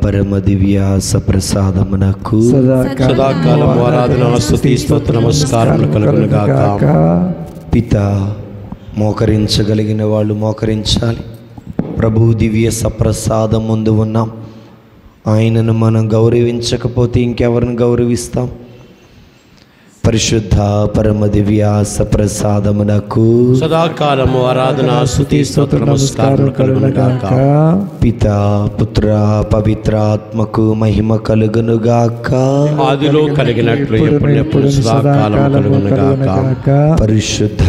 పరమ దివ్య సప్రసాదమునకు సదాకాలం ఆరాధన స్తుతి స్తోత్ర నమస్కారములు కలుగును గాక. పిత మోకరించగలిగిన వాళ్ళు మోకరించాలి. ప్రభు దివ్య సప్రసాదం ముందు ఉన్నాం. ఆయనను మనం గౌరవించకపోతే ఇంకెవరిని గౌరవిస్తాం? పరిశుద్ధ పరమ దివ్య సప్రసాదమునకు సదాకాలము ఆరాధన స్తుతి స్తోత్ర నమస్కారములు కలుగును గాక. పిత పుత్ర పవిత్రాత్మకు మహిమ కలుగును గాక. ఆదిలో కలిగినట్లు ఎప్పుడెప్పుడు సదాకాలము కలుగును గాక. పరిశుద్ధ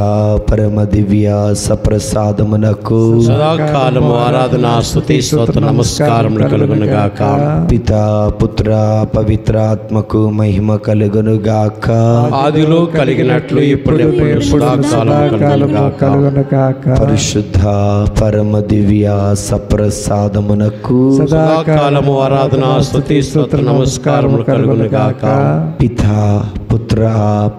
పరమ దివ్య సప్రసాదమునకు సదాకాలము ఆరాధన స్తుతి స్తోత్ర నమస్కారములు కలుగును గాక. పిత పుత్ర పవిత్రాత్మకు మహిమ కలుగును గాక. ఆదిలో కలిగినట్లు ఎప్పుడెప్పుడు సదాకాలము కలుగును గాక. పరిశుద్ధ పరమ దివ్య సప్రసాదమునకు సదాకాలము ఆరాధన స్తుతి స్తోత్ర నమస్కారములు కలుగును గాక. పిత పుత్ర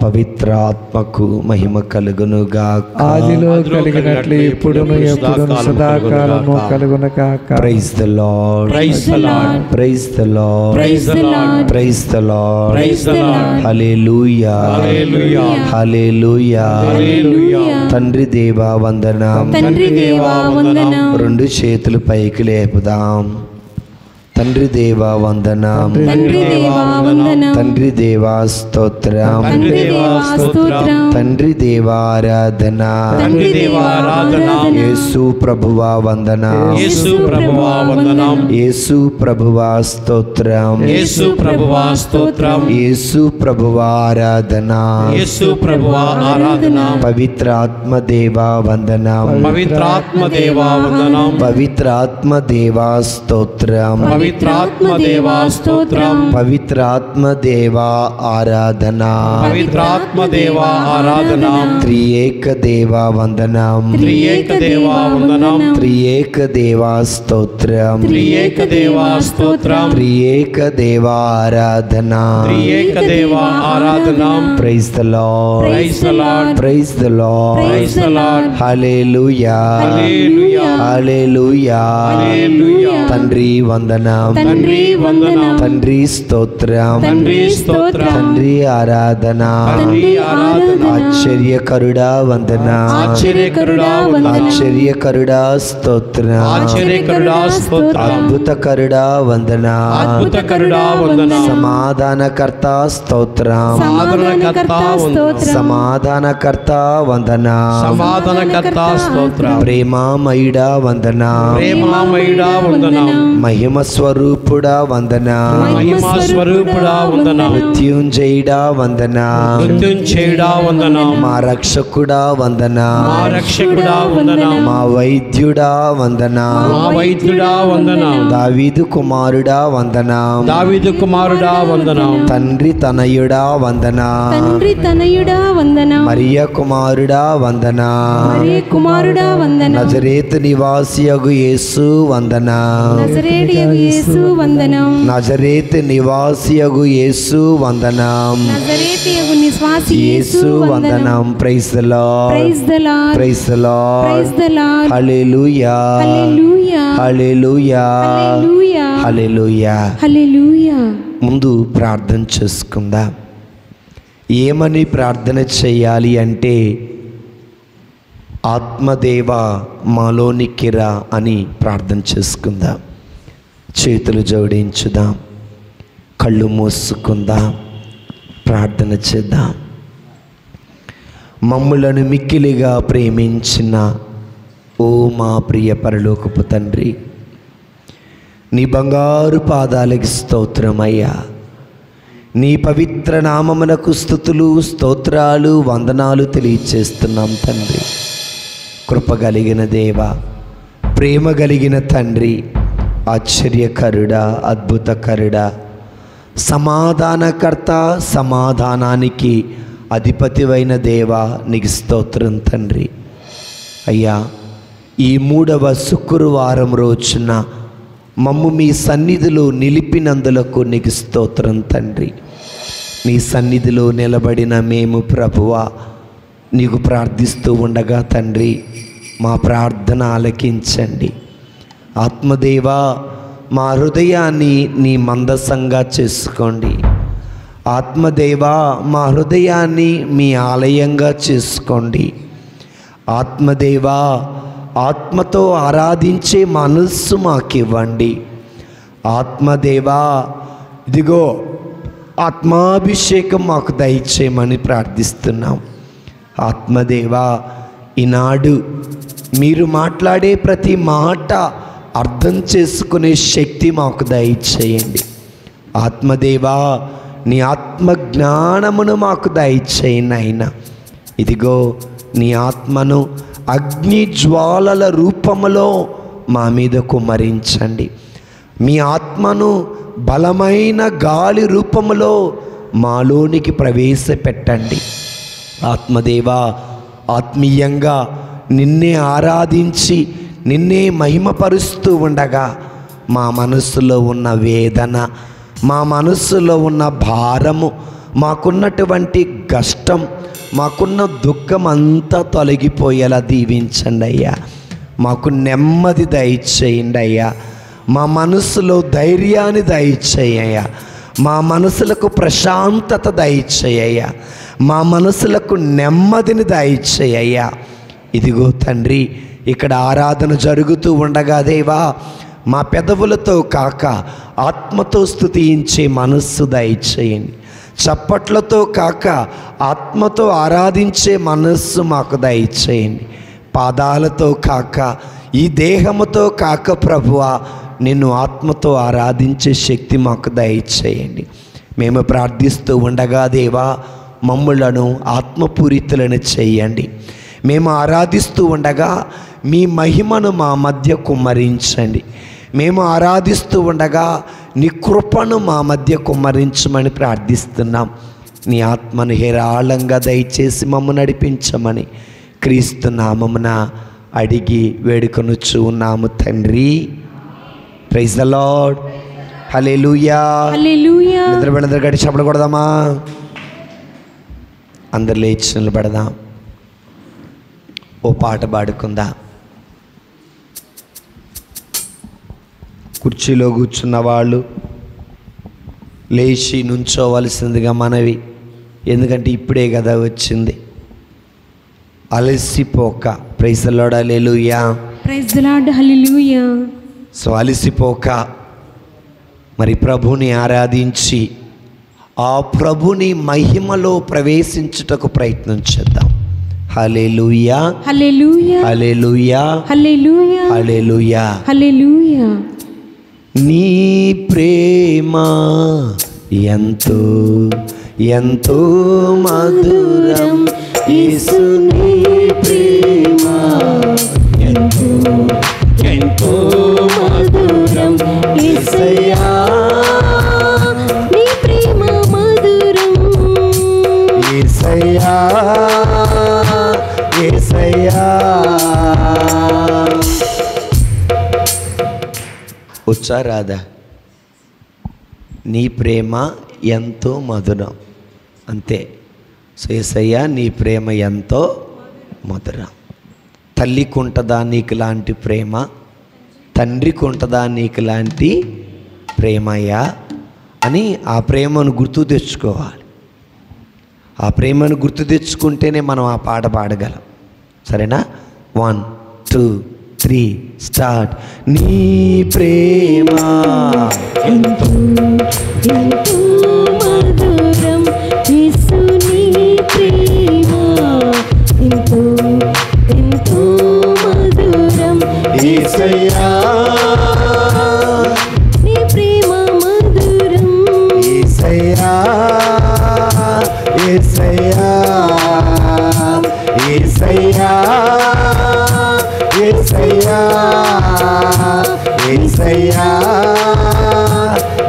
పవిత్రాత్మకు మహిమ కలుగును గాక. ఆదిలో కలిగినట్లు ఇప్పుడును ఎప్పుడును సదాకాలము కలుగును గాక. Praise the Lord, praise the Lord, praise the Lord, praise the Lord, praise the Lord, praise the Lord. Hallelujah, hallelujah, hallelujah. Hallelujah. తండ్రి దేవా వందనం. తండ్రి దేవా వందనం. రెండు చేతులు పైకి లేపుదాం. తండ్రి దేవా వందనం. తండ్రి దేవా వందనం. తండ్రి దేవా స్తోత్రం. తండ్రి దేవా స్తోత్రం. తండ్రి దేవా ఆరాధన. తండ్రి దేవా ఆరాధన. యేసు ప్రభువా వందనం. యేసు ప్రభువా వందనం. యేసు ప్రభువా స్తోత్రం. యేసు ప్రభువా స్తోత్రం. యేసు ప్రభువా ఆరాధన. యేసు ప్రభువా ఆరాధన. పవిత్రాత్మ దేవా వందనం. పవిత్రాత్మ దేవా వందనం. పవిత్రాత్మ దేవా స్తోత్రం. పవిత్రాత్మ దేవా స్తోత్రం. పవిత్రాత్మ దేవా ఆరాధన. పవిత్రాత్మ దేవా ఆరాధన. త్రియేక దేవా వందనం. త్రియేక దేవా వందనం. త్రియేక దేవా స్తోత్రం. త్రియేక దేవా స్తోత్రం. త్రియేక దేవా ఆరాధన. త్రియేక దేవా ఆరాధన. Praise the Lord, praise the Lord, praise the Lord, praise the Lord. Hallelujah, hallelujah, hallelujah. Hallelujah. తండ్రి వందనం. తండ్రి వందనం. తండ్రి స్తోత్రం. తండ్రి స్తోత్రం. తండ్రి ఆరాధన. తండ్రి ఆరాధన. ఆశ్చర్యకరుడా వందనం. ఆశ్చర్యకరుడా వందనం. ఆశ్చర్యకరుడా స్తోత్రం. ఆశ్చర్యకరుడా స్తోత్రం. అద్భుతకరుడా వందనం. అద్భుతకరుడా వందనం. సమాధానకర్త స్తోత్రం. సమాధానకర్త వందనం. సమాధానకర్త వందనం. సమాధానకర్త స్తోత్రం. ప్రేమామయుడా వందనం. ప్రేమామయుడా వందనం. మహిమ స్వరూపుడా వందనం. మహిమా స్వరూపుడా వందనం. మృత్యుంజయుడా వందనం. మృత్యుంజయుడా వందనం. మా రక్షకుడా వందనం. మా రక్షకుడా వందనం. మా వైద్యుడా వందనం. మా వైద్యుడా వందనం. దావీదు కుమారుడా వందనం. దావీదు కుమారుడా వందనం. తండ్రి తనయుడా వందనం. తండ్రి తనయుడా వందనం. మరియ కుమారుడా వందనం. మరియ కుమారుడా వందనం. నజరేతు నివాసియగు యేసు వందనం. నజరేయుడగు యేసు వందనం. నజరేతు నివాసియగు యేసు వందనం. నజరేతియగు నివాసి యేసు వందనం. Praise the Lord, praise the Lord, praise the Lord, praise the Lord. Hallelujah, hallelujah, hallelujah, hallelujah, hallelujah. Hallelujah. ముందు ప్రార్థన చేసుకుందాం. ఏమని ప్రార్థన చేయాలి అంటే, ఆత్మదేవ మాలోనికి రా అని ప్రార్థన చేసుకుందాం. చేతులు జోడించుదాం, కళ్ళు మూసుకుందాం, ప్రార్థన చేద్దాం. మమ్ములను మిక్కిలిగా ప్రేమించిన ఓ మా ప్రియ పరలోకపు తండ్రి, నీ బంగారు పాదాలకి స్తోత్రమయ్యా. నీ పవిత్ర నామమునకు స్తుతులు, స్తోత్రాలు, వందనాలు తెలియచేస్తున్నాం తండ్రి. కృప కలిగిన దేవ, ప్రేమ కలిగిన తండ్రి, ఆశ్చర్యకరుడా, అద్భుతకరుడా, సమాధానకర్త, సమాధానానికి అధిపతివైన దేవా, నీకు స్తోత్రం తండ్రి. అయ్యా, ఈ 3వ శుక్రవారం రోజున మమ్ము మీ సన్నిధిలో నిలిపినందులకు నీకు స్తోత్రం తండ్రి. నీ సన్నిధిలో నిలబడిన మేము ప్రభువా నీకు ప్రార్థిస్తూ ఉండగా తండ్రి, మా ప్రార్థన ఆలకించండి. ఆత్మదేవా, మా హృదయాన్ని నీ మందసంగా చేసుకోండి. ఆత్మదేవా, మా హృదయాన్ని మీ ఆలయంగా చేసుకోండి. ఆత్మదేవా, ఆత్మతో ఆరాధించే మనస్సు మాకివ్వండి. ఆత్మదేవా, ఇదిగో ఆత్మాభిషేకం మాకు దయచేయమని ప్రార్థిస్తున్నాం. ఆత్మదేవా, ఈనాడు మీరు మాట్లాడే ప్రతి మాట అర్థం చేసుకునే శక్తి మాకు దయచేయండి. ఆత్మదేవా, నీ ఆత్మ జ్ఞానమును మాకు దయచేయండి. అయినా ఇదిగో నీ ఆత్మను అగ్ని జ్వాలల రూపములో మా మీద కుమ్మరించండి. మీ ఆత్మను బలమైన గాలి రూపములో మాలోనికి ప్రవేశపెట్టండి. ఆత్మదేవా, ఆత్మీయంగా నిన్నే ఆరాధించి నిన్నే మహిమపరుస్తూ ఉండగా మా మనస్సులో ఉన్న వేదన, మా మనస్సులో ఉన్న భారము, మాకున్నటువంటి కష్టం, మాకున్న దుఃఖం అంతా తొలగిపోయేలా దీవించండి అయ్యా. మాకు నెమ్మది దయచేయండి అయ్యా. మా మనసులో ధైర్యాన్ని దయచేయ్యా. మా మనసులకు ప్రశాంతత దయచేయ్యా. మా మనసులకు నెమ్మదిని దయచేయ్యా. ఇదిగో తండ్రి, ఇక్కడ ఆరాధన జరుగుతూ ఉండగా దేవా, మా పెదవులతో కాక ఆత్మతో స్తుతించే మనస్సు దయచేయండి. చప్పట్లతో కాక ఆత్మతో ఆరాధించే మనస్సు మాకు దయచేయండి. పాదాలతో కాక ఈ దేహముతో కాక ప్రభువా, నిన్ను ఆత్మతో ఆరాధించే శక్తి మాకు దయచేయండి. మేము ప్రార్థిస్తూ ఉండగా దేవా, మమ్ములను ఆత్మపూరితులను చేయండి. మేము ఆరాధిస్తూ ఉండగా మీ మహిమను మా మధ్య కుమ్మరించండి. మేము ఆరాధిస్తూ ఉండగా నీ కృపను మా మధ్య కుమ్మరించమని ప్రార్థిస్తున్నాం. నీ ఆత్మను హేరాళంగా దయచేసి మమ్మ నడిపించమని క్రీస్తు నామమున అడిగి వేడుకొనుచు ఉన్నాము తండ్రి. Praise the Lord. Hallelujah. Hallelujah. నిద్ర గడి చప్పలు కొడదామా? అందరు లేచి నిలబడదాం. ఓ పాట పాడుకుందాం. కుర్చీలో కూర్చున్న వాళ్ళు లేచి నుంచోవలసిందిగా మనవి. ఎందుకంటే ఇప్పుడే కదా వచ్చింది. అలసిపోక. Praise the Lord. Hallelujah. Praise the Lord. Hallelujah. So అలసిపోక మరి ప్రభుని ఆరాధించి ఆ ప్రభుని మహిమలో ప్రవేశించుటకు ప్రయత్నం చేద్దాం. హల్లెలూయా. హల్లెలూయా. హల్లెలూయా. హల్లెలూయా. హల్లెలూయా. హల్లెలూయా. నీ ప్రేమ ఎంతో ఎంతో మధురం, యేసు నీ ప్రేమ ఎంతో ఎంతో మధురం, యేసయ్యా నీ ప్రేమ మధురం, యేసయ్యా యేసయ్యా. వచ్చా రాదా? నీ ప్రేమ ఎంతో మధురం, అంతే. సో యేసయ్యా నీ ప్రేమ ఎంతో మధురం. తల్లికి ఉంటుందా నీకు లాంటి ప్రేమ? తండ్రికి ఉంటుందా నీకు లాంటి ప్రేమయ్యా అని ఆ ప్రేమను గుర్తు తెచ్చుకోవాలి. ఆ ప్రేమను గుర్తు తెచ్చుకుంటేనే మనం ఆ పాట పాడగలం. సరేనా? 1 2 3 స్టార్ట్. నీ ప్రేమ ఎంతో ఎంతో మధురం, యేసు నీ ప్రేమ ఎంతో ఎంతో మధురం, యేసయ్యా నీ ప్రేమ మధురం, యేసయ్యా యేసయ్యా యేసయ్యా యేసయ్యా యేసయ్యా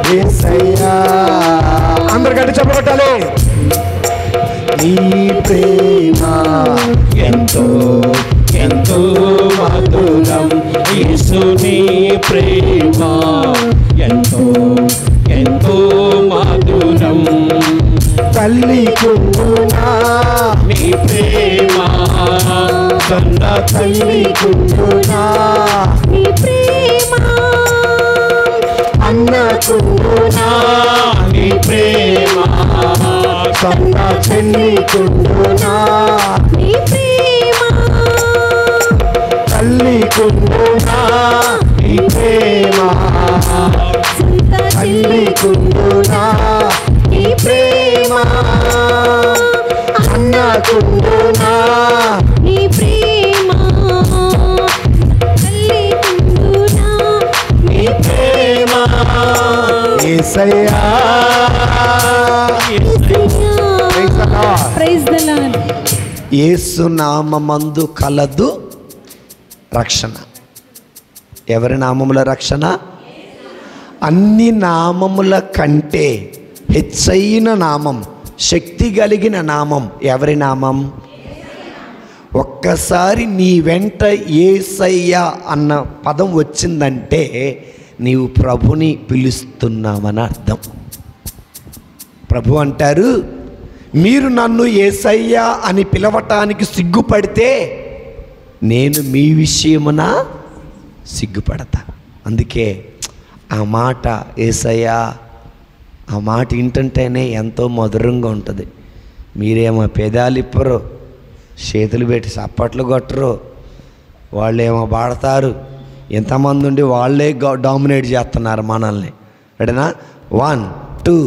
యేసయ్యా అన్నకుండునా నీ ప్రేమ, కన్న చెల్లికుండునా నీ ప్రేమ, తల్లికుండునా నీ ప్రేమ, సొంత తల్లికుండునా నీ ప్రేమ, అన్నకుండునా నీ ప్రేమ, తల్లికుండునా నీ ప్రేమ. యేసయ్యా ప్రైజ్ ద లార్డ్. యేసు నామమందు కలదు రక్షణ. ఎవరి నామముల రక్షణ? అన్ని నామముల కంటే హెచ్చైన నామం, శక్తి కలిగిన నామం ఎవరి నామం? ఒక్కసారి నీ వెంట యేసయ్యా అన్న పదం వచ్చిందంటే నీవు ప్రభుని పిలుస్తున్నావని అర్థం. ప్రభు అంటారు, మీరు నన్ను యేసయ్యా అని పిలవటానికి సిగ్గుపడితే నేను మీ విషయమున సిగ్గుపడతా. అందుకే ఆ మాట యేసయ్యా, ఆ మాట వింటుంటేనే ఎంతో మధురంగా ఉంటుంది. మీరేమో పెదాలిప్పరు, చేతులు పెట్టి చప్పట్లు కొట్టరు, వాళ్ళేమో పాడతారు. ఎంతమంది ఉండి వాళ్ళే డామినేట్ చేస్తున్నారు మనల్ని. రెడీనా? 1 2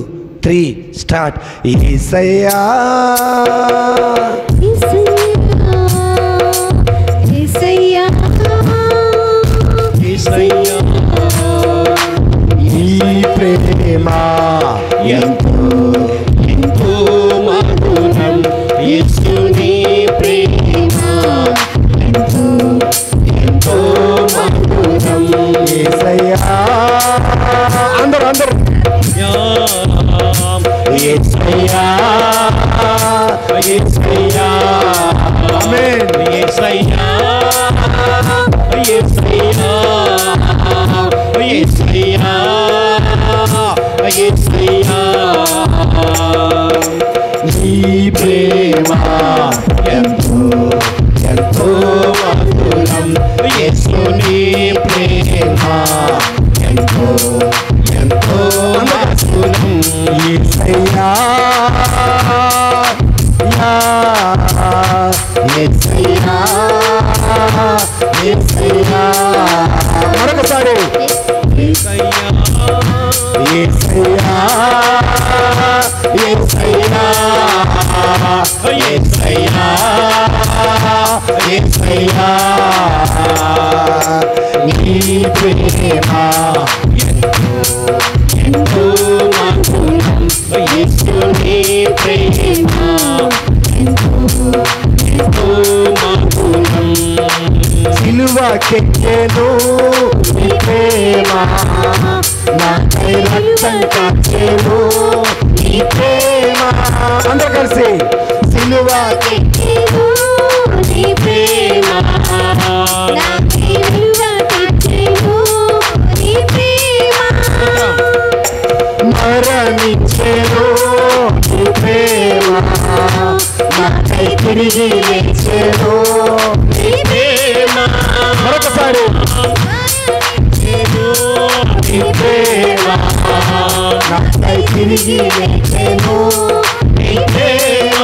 3 స్టార్ట్. యేసయ్యా యేసయ్యా, యేసయ్యా నీ ప్రేమ ఎంతో ఎంతో మధురం, యేసు నీ ప్రేమ ఎంతో ఎంతో మధురం. యేసయ్యా అందరూ యేసయ్యా యేసయ్యా ఆమేన్. యేసయ్యా యేసయ్యా యేసయ్యా యేసయ్యా నీ ప్రేమ ఎంతో ఎంతో మధురం, యేసు నీ ప్రేమ ఎంతో ఎంతో మధురం. యేసయ్యా యేసయ్యా యేసయ్యా మరొకసారి. యేసయ్యా యేసయ్యా యేసయ్యా యేసయ్యా యేసయ్యా నీ ప్రేమ ఎంతో ఎంతో మధురం, యేసు నీ ప్రేమ ఎంతో ఎంతో మధురం. సిలువకెక్కెను నీ ప్రేమ, నాకై రక్తం కార్చెను నీ ప్రేమ. అందరూ కలిసి సిలువకెక్కెను నీ ప్రేమ, నాకై విలువ తెచ్చెను నీ ప్రేమ, మరణించెను నీ ప్రేమ, నాకై తిరిగి లేచెను నీ ప్రేమ. మరొకసారి నీ ప్రేమ, నాకై తిరిగి లేచెను నీ ప్రేమ.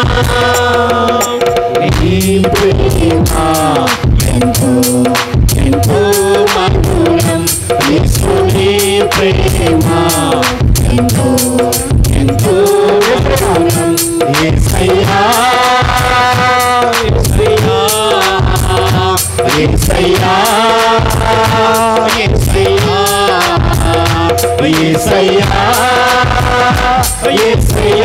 నీ ప్రేమ ఎంతో ఎంతో మధురం, యేసు నీ ప్రేమ ఎంతో ఎంతో మధురం. యేసయ్యా యేసయ్యా యేసయ్యా యేసయ్యా యేసయ్యా యేసయ్యా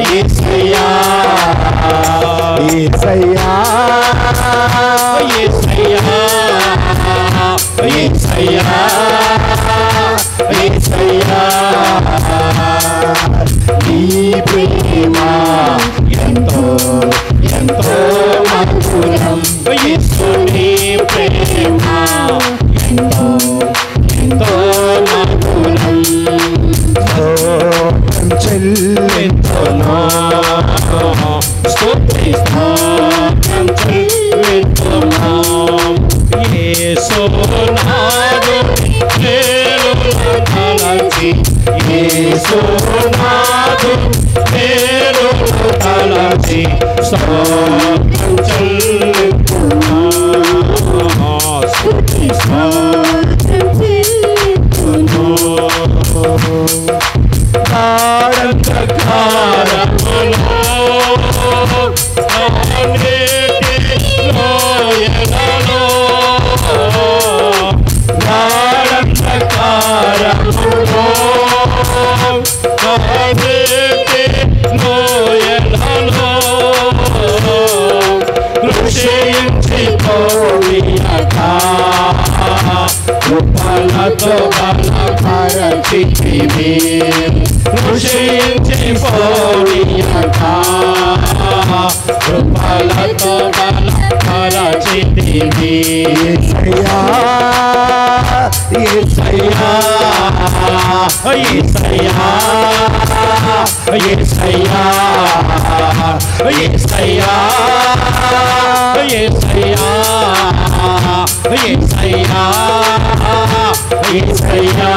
యేసయ్యా యేసయ్యా యేసయ్యా యేసయ్యా యేసయ్యా యేసయ్యా నీ ప్రేమ ఎంతో ఎంతో మధురం, యేసు నీ ప్రేమ ఎంతో ఎంతో మధురం. స్తోత్రం చెల్లింతును, స్తోత్రం చెల్లింతును, యేసు యేసునాథుని మేలులను తలచి యేసునాథుని మేలులను తలచి స్తోత్రం చెల్లింతుమా స్తుతి గాఢంధకారములో అన్నిటి లోయలలో గాఢంధకారములో అన్నిటి లోయలలో కృషించిపోయినక కృపలతో బలపరచితివి కృషించిపోయినక కృపలతో బలపరచితివి యేసయ్యా యేసయ్యా యేసయ్యా యేసయ్యా యేసయ్యా యేసయ్యా యేసయ్యా యేసయ్యా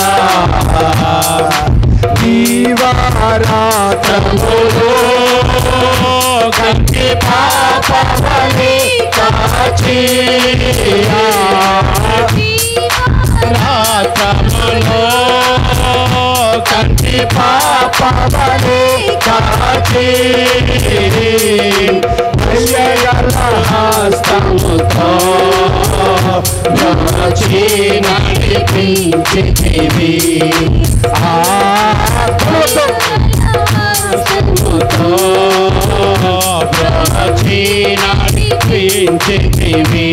దీవారాత్రములో కంటి పాపమని కాచి రాత్రములో కంటి పాపమని కాచి హస్తముతో బ్రచి నడిపించితివి హస్తముతో బ్రచి నడిపించితివి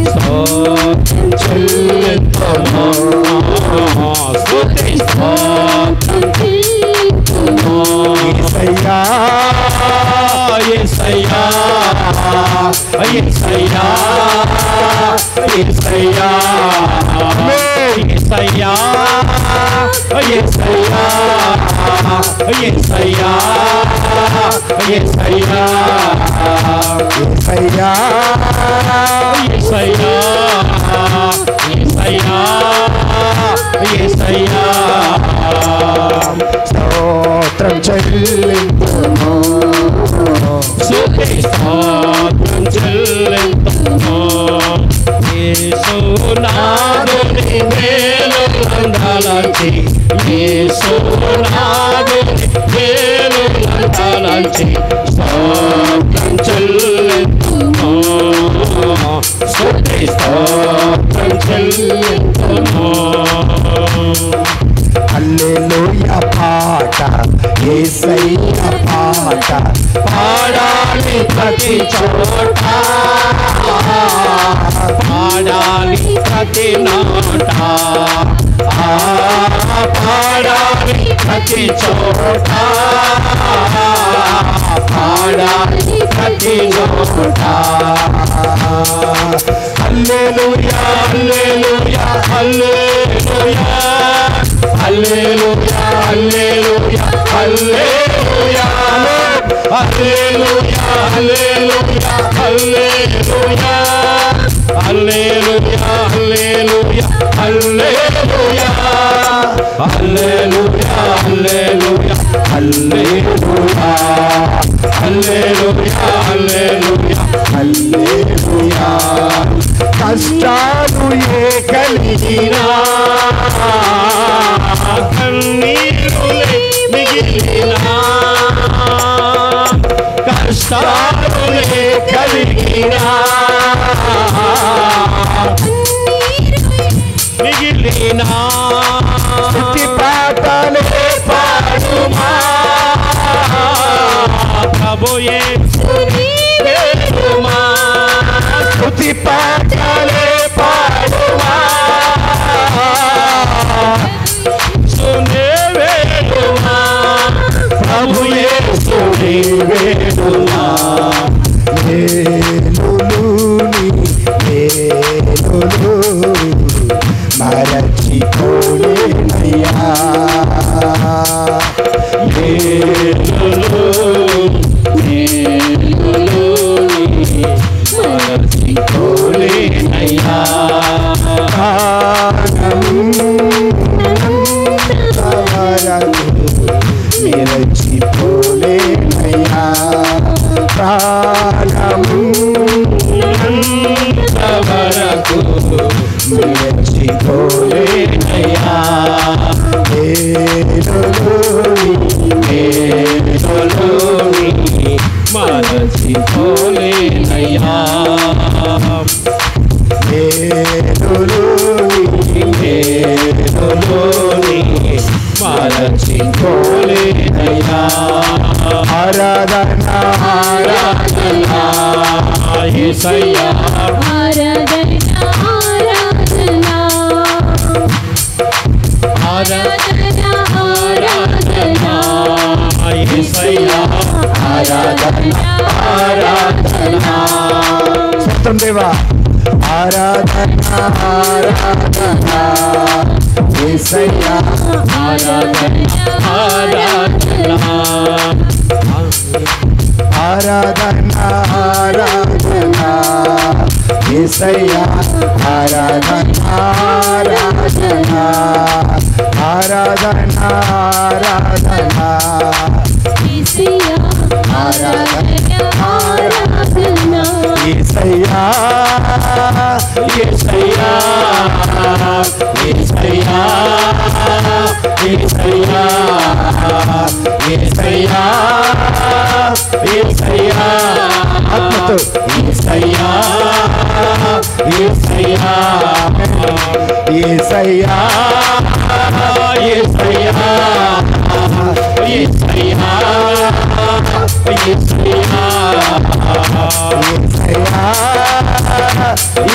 స్తోత్రం చెల్లింతుము స్తుతి స్తోత్రం చెల్లింతుము యేసయ్యా యేసయ్యా యేసయ్యా యేసయ్యా యేసయ్యా యేసయ్యా యేసయ్యా యేసయ్యా యేసయ్యా యేసయ్యా యేసయ్యా స్తోత్రం చెల్లింతుము స్తుతి స్తోత్రం చెల్లింతుము యేసునాథుని మేలులను తలచి యేసునాథుని మేలులను తలచి స్తోత్రం చెల్లింతుము స్తుతి స్తోత్రం చెల్లింతుము హల్లెలూయా పాట యేసయ్యా పాట పాడాలి ప్రతి చోట పాడాలి ప్రతి నోట పాడాలి ప్రతి చోట పాడాలి ప్రతి నోట హల్లెలూయా hallelujah hallelujah hallelujah hallelujah hallelujah hallelujah hallelujah hallelujah hallelujah hallelujah hallelujah hallelujah hallelujah hallelujah hallelujah hallelujah హల్లెలూయా కష్టాలు ఏ కలిగినా కన్నీరులే మిగిలినా కష్టాలులే కలిగినా మిగిలినా స్తుతి పాటలే పాడుమా ప్రభు యేసుని వేడుమా స్తుతి పాటలే పాడుమా సునే వేడుమా ప్రభు యేసుని వేడుమా మేలులుని మేలులు మరచిపోలేనయ్యా మేలులు మరచిపోలేనయ్యా మేలులోని మరచిపోలేనయ్యా మేలులోని మరచిపోలేనయ్యా ఆరాధన ఆరాధన యేసయ్యా ఆరాధన ఆరాధన ఆరాధన ఆరాధన యేసయ్యా ఆరాధన ఆరాధన సత్యం దేవా ఆరాధన ఆరాధన యేసయ్యా ఆరాధన ఆరాధన ఆరాధన ఆరాధన యేసయ్యా ఆరాధన ఆరాధన ఆరాధన ఆరాధన యేసయ్యా ఆరాధన ఆరాధన యేసయ్యా యేసయ్యా యేసయ్యా యేసయ్యా యేసయ్యా యేసయ్యా ఆత్మతో యేసయ్యా యేసయ్యా యేసయ్యా యేసయ్యా యేసయ్యా యేసయ్యా యేసయ్యా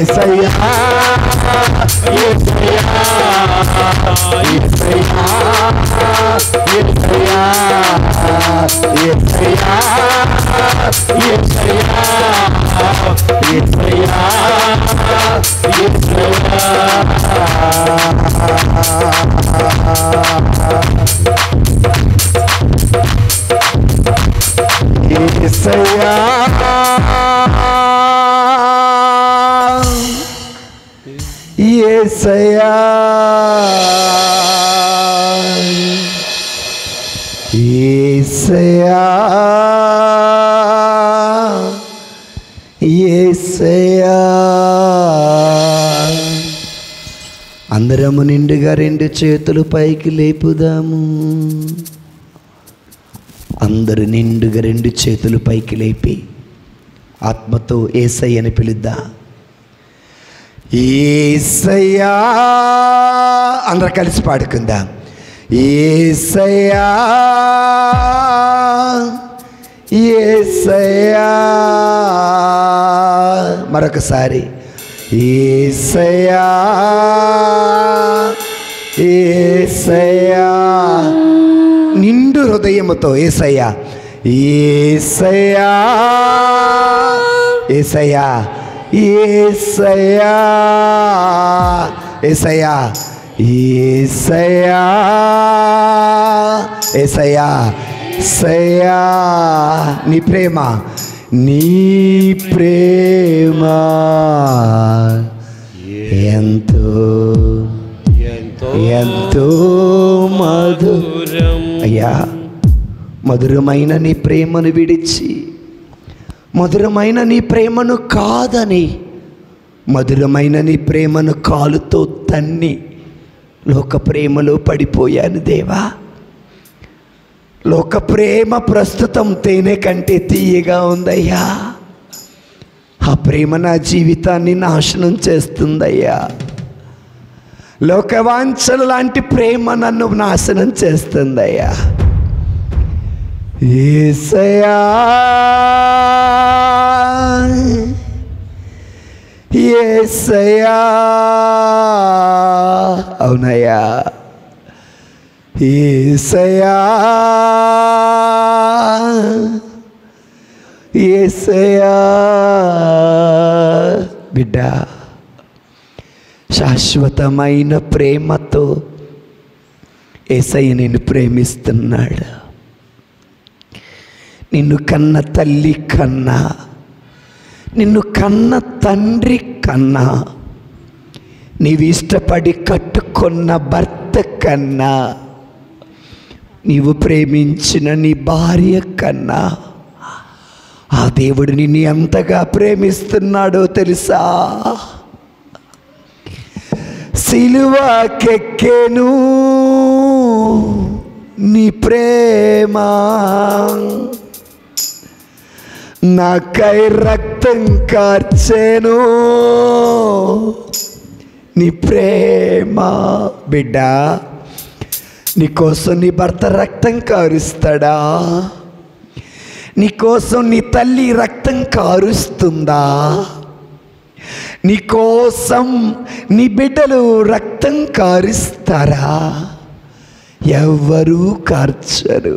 యేసయ్యా యేసయ్యా యేసయ్యా యేసయ్యా అందరము నిండుగా రెండు చేతులు పైకి లేపుదాము. అందరూ నిండుగా రెండు చేతులు పైకి లేపి ఆత్మతో యేసయ్యని పిలుద్దాం. యేసయ్యా అందరూ కలిసి పాడుకుందాం. యేసయ్యా యేసయ్యా మరొకసారి యేసయ్యా యేసయ్యా నిండు హృదయముతో యేసయ్యా యేసయ్యా యేసయ్యా యేసయ్యా యేసయ్యా యేసయ్యా యేసయ్యా యేసయ్యా నీ ప్రేమ ఎంతో ఎంతో మధురం. అయ్యా మధురమైన నీ ప్రేమను విడిచి మధురమైన నీ ప్రేమను కాదని మధురమైన నీ ప్రేమను కాలుతో తన్ని లోక ప్రేమలో పడిపోయాను దేవా. లోక ప్రేమ ప్రస్తుతం తేనె కంటే తీయగా ఉందయ్యా. ఆ ప్రేమ నా జీవితాన్ని నాశనం చేస్తుందయ్యా. లోకవాంఛల లాంటి ప్రేమ నన్ను నాశనం చేస్తుందయ్యా. యేసయ్యా యేసయ్యా అవునయ్యా యేసయ్యా యేసయ్యా బిడ్డ శాశ్వతమైన ప్రేమతో యేసయ్య నిన్ను ప్రేమిస్తున్నాడు. నిన్ను కన్న తల్లి కన్నా, నిన్ను కన్న తండ్రి కన్నా, నీవు ఇష్టపడి కట్టుకున్న భర్త కన్నా, నీవు ప్రేమించిన నీ భార్య కన్నా ఆ దేవుడు నిన్ను ఎంతగా ప్రేమిస్తున్నాడో తెలుసా? సిలువకెక్కెను నీ ప్రేమ, నాకై రక్తం కార్చెను నీ ప్రేమ. బిడ్డ, నీకోసం నీ భర్త రక్తం కారుస్తాడా? నీకోసం నీ తల్లి రక్తం కారుస్తుందా? నీకోసం నీ బిడ్డలు రక్తం కారుస్తారా? ఎవరూ కార్చరు.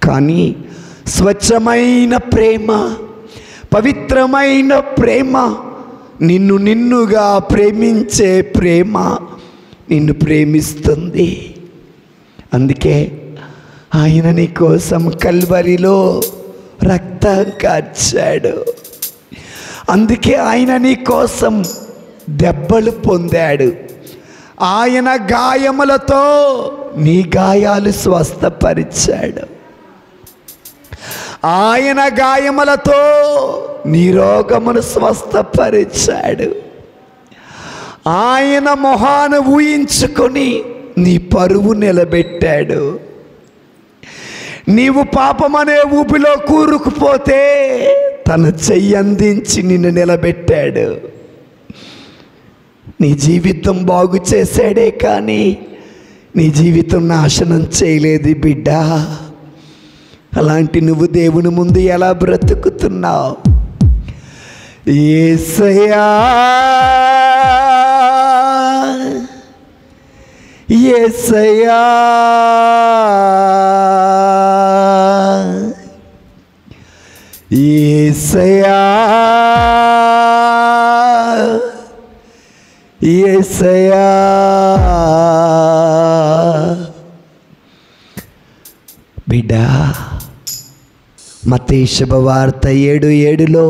కానీ స్వచ్ఛమైన ప్రేమ, పవిత్రమైన ప్రేమ, నిన్ను నిన్నుగా ప్రేమించే ప్రేమ నిన్ను ప్రేమిస్తుంది. అందుకే ఆయన నీ కోసం కల్వరిలో రక్తం కార్చాడు. అందుకే ఆయన నీ కోసం దెబ్బలు పొందాడు. ఆయన గాయములతో నీ గాయాలు స్వస్థపరిచాడు. ఆయన గాయములతో నీ రోగమును స్వస్థపరిచాడు. ఆయన మొహాను ఊహించుకొని నీ పరువు నిలబెట్టాడు. నీవు పాపమనే ఊపిలో కూరుకుపోతే తన చెయ్యి అందించి నిన్ను నిలబెట్టాడు. నీ జీవితం బాగు చేశాడే కానీ నీ జీవితం నాశనం చేయలేదు బిడ్డ. అలాంటి నువ్వు దేవుని ముందు ఎలా బ్రతుకుతున్నావు? యేసయ్యా యేసయ్యా యేసయ్యా యేసయ్యా. బిడ్డ, మత్తయి శుభవార్త 7:7లో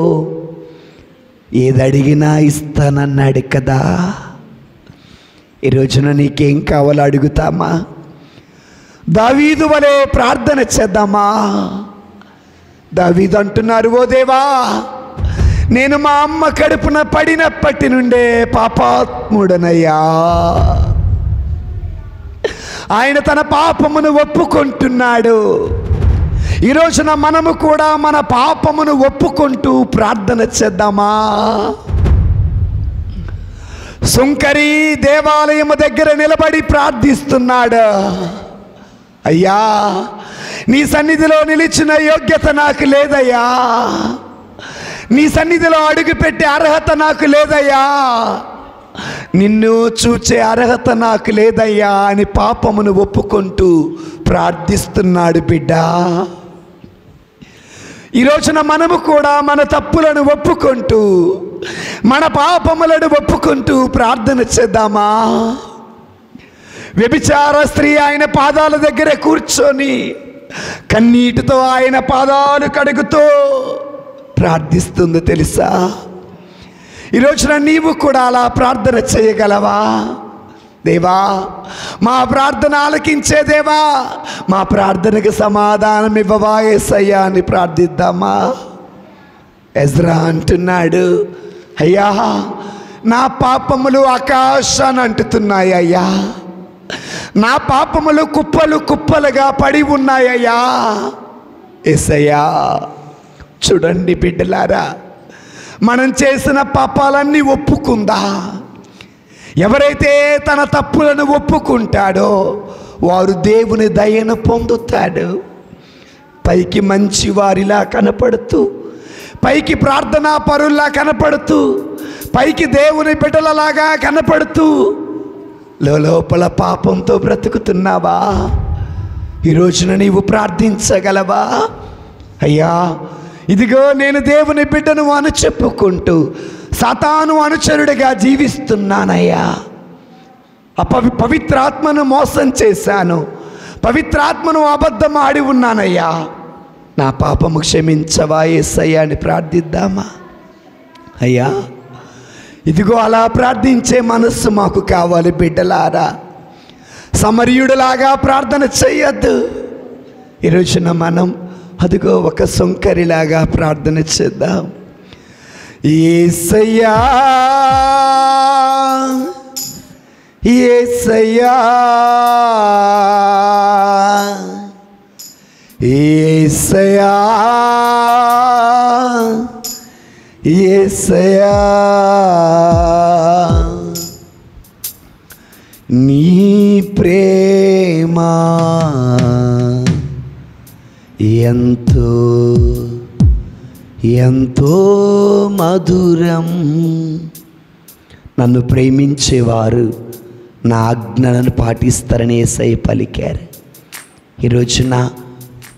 ఏదడిగినా ఇస్తానన్నాడు కదా. ఈ రోజున నీకేం కావాలో అడుగుతామా? దావీదు వలె ప్రార్థన చేద్దామా? దావీదు అంటున్నారు, ఓ దేవా, నేను మా అమ్మ కడుపున పడినప్పటి నుండే పాపాత్ముడనయ్యా. ఆయన తన పాపమును ఒప్పుకుంటున్నాడు. ఈ రోజున మనము కూడా మన పాపమును ఒప్పుకుంటూ ప్రార్థన చేద్దామా? సుంకరి దేవాలయము దగ్గర నిలబడి ప్రార్థిస్తున్నాడు, అయ్యా నీ సన్నిధిలో నిలిచిన యోగ్యత నాకు లేదయ్యా, నీ సన్నిధిలో అడుగుపెట్టే అర్హత నాకు లేదయ్యా, నిన్ను చూచే అర్హత నాకు లేదయ్యా అని పాపమును ఒప్పుకుంటూ ప్రార్థిస్తున్నాడు బిడ్డ. ఈ రోజున మనము కూడా మన తప్పులను ఒప్పుకుంటూ, మన పాపములను ఒప్పుకుంటూ ప్రార్థన చేద్దామా? వ్యభిచార స్త్రీ ఆయన పాదాల దగ్గర కూర్చొని కన్నీటితో ఆయన పాదాలు కడుగుతూ ప్రార్థిస్తుంది తెలుసా? ఈ రోజున నీవు కూడా అలా ప్రార్థన చేయగలవా? దేవా, మా ప్రార్థన ఆలకించే దేవా, మా ప్రార్థనకు సమాధానం ఇవ్వవా యేసయ్యా అని ప్రార్థిద్దామా? ఎజ్రా అంటున్నాడు, అయ్యా నా పాపములు ఆకాశాన్ని అంటుతున్నాయి అయ్యా, నా పాపములు కుప్పలు కుప్పలుగా పడి ఉన్నాయ్యా. యేసయ్యా చూడండి బిడ్డలారా, మనం చేసిన పాపాలన్నీ ఒప్పుకుందా? ఎవరైతే తన తప్పులను ఒప్పుకుంటాడో వారు దేవుని దయను పొందుతాడు. పైకి మంచి వారిలా కనపడుతూ, పైకి ప్రార్థనా పరుల్లా కనపడుతూ, పైకి దేవుని బిడ్డలలాగా కనపడుతూ లోపల పాపంతో బ్రతుకుతున్నావా? ఈ రోజున నీవు ప్రార్థించగలవా? అయ్యా, ఇదిగో నేను దేవుని బిడ్డను అని చెప్పుకుంటూ సాతాను అనుచరుడిగా జీవిస్తున్నానయ్యా. పవిత్రాత్మను మోసం చేశాను, పవిత్రాత్మను అబద్ధం ఆడి ఉన్నానయ్యా. నా పాపము క్షమించవా యేసయ్యా అని ప్రార్థిద్దామా? అయ్యా, ఇదిగో అలా ప్రార్థించే మనస్సు మాకు కావాలి బిడ్డలారా. సమరయుడిలాగా ప్రార్థన చెయ్యొద్దు. ఈరోజున మనం అదిగో ఒక సొంకరిలాగా ప్రార్థన చేద్దాం. యేసయ్యా, యేసయ్యా, యేసయ్యా, యేసయ్యా, నీ ప్రేమ ఎంతో ఎంతో మధురం. నన్ను ప్రేమించేవారు నా ఆజ్ఞలను పాటిస్తారని యేసయ్య పలికారు. ఈరోజున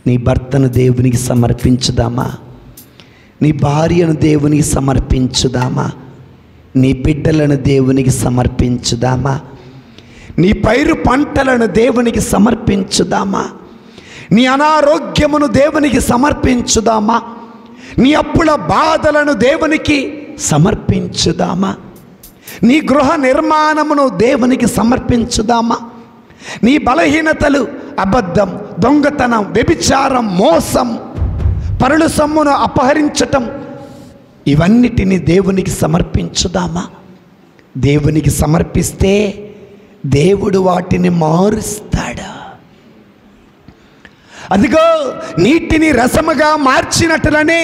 నీ భర్తను దేవునికి సమర్పించుదామా? నీ భార్యను దేవునికి సమర్పించుదామా? నీ బిడ్డలను దేవునికి సమర్పించుదామా? నీ పైరు పంటలను దేవునికి సమర్పించుదామా? నీ అనారోగ్యమును దేవునికి సమర్పించుదామా? నీ అప్పుల బాధలను దేవునికి సమర్పించుదామా? నీ గృహ నిర్మాణమును దేవునికి సమర్పించుదామా? నీ బలహీనతలు, అబద్ధం, దొంగతనం, వ్యభిచారం, మోసం, పరుల సొమ్మును అపహరించటం, ఇవన్నిటిని దేవునికి సమర్పించుదామా? దేవునికి సమర్పిస్తే దేవుడు వాటిని మారుస్తాడు. అదిగో నీటిని రసముగా మార్చినట్లనే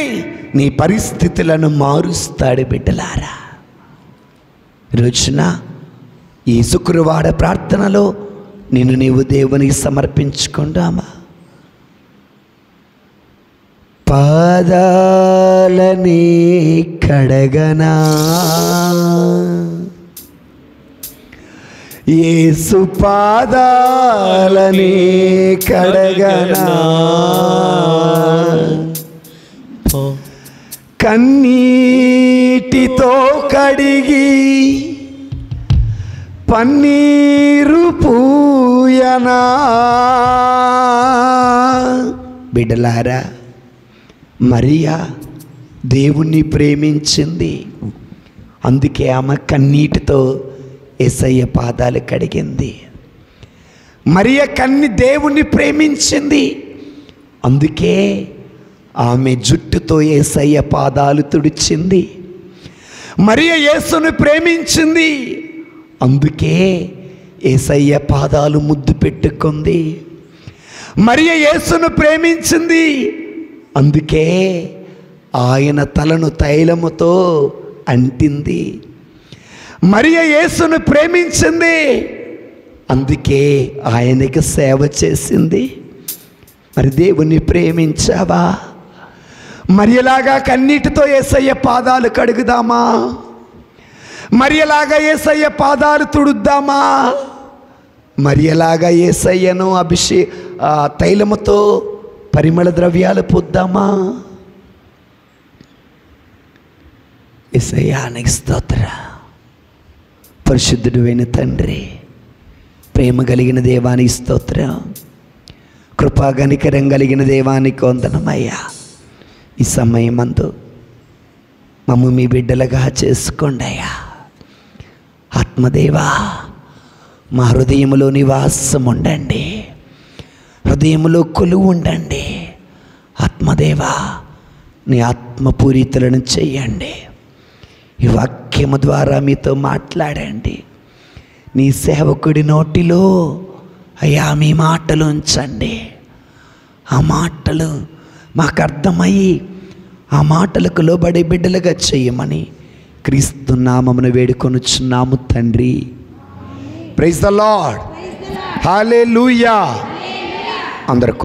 నీ పరిస్థితులను మారుస్తాడు బిడ్డలారా. రోజున ఈ శుక్రవార ప్రార్థనలో నిన్ను నీవు దేవునికి సమర్పించుకుందామా? పాదాలని కడగనా, యేసు పాదాలని కడగనా, కన్నీటితో కడిగి పన్నీరు పూయనా. బిడ్డలారా, మరియా దేవుణ్ణి ప్రేమించింది, అందుకే ఆమె కన్నీటితో యేసయ్య పాదాలు కడిగింది. మరియ దేవుణ్ణి ప్రేమించింది, అందుకే ఆమె జుట్టుతో యేసయ్య పాదాలు తుడిచింది. మరియ యేసును ప్రేమించింది, అందుకే యేసయ్య పాదాలు ముద్దు పెట్టుకుంది. మరియ యేసును ప్రేమించింది, అందుకే ఆయన తలను తైలముతో అంటింది. మరియ యేసును ప్రేమించింది, అందుకే ఆయనకి సేవ చేసింది. మరి దేవుణ్ణి ప్రేమించావా? మరియలాగా కన్నీటితో యేసయ్య పాదాలు కడుగుదామా? మరియలాగా యేసయ్య పాదాలు తుడుద్దామా? మరియలాగా యేసయ్యను తైలముతో పరిమళ ద్రవ్యాలు పొద్దామా? యేసయ్యానికి స్తోత్రం. పరిశుద్ధుడైన తండ్రి, ప్రేమ కలిగిన దేవానికి స్తోత్రం. కృపా కనికరం కలిగిన దేవానికి వందనమయ్యా. ఈ సమయమందు మమ్మ మీ బిడ్డలుగా చేసుకోండి అయ్యా. ఆత్మదేవా, మా హృదయంలో నివాసం ఉండండి, హృదయంలో కొలువు ఉండండి. ఆత్మదేవా, నీ ఆత్మపూరితులను చెయ్యండి. ఈ వాక్యము ద్వారా మీతో మాట్లాడండి. నీ సేవకుడి నోటిలో అయ్యా మీ మాటలు ఉంచండి. ఆ మాటలు మాకు అర్థమయ్యి ఆ మాటలకు లోబడే బిడ్డలుగా చేయమని క్రీస్తు నామమున వేడుకొనుచున్నాము తండ్రి. Praise the Lord. హల్లెలూయా. అందరూ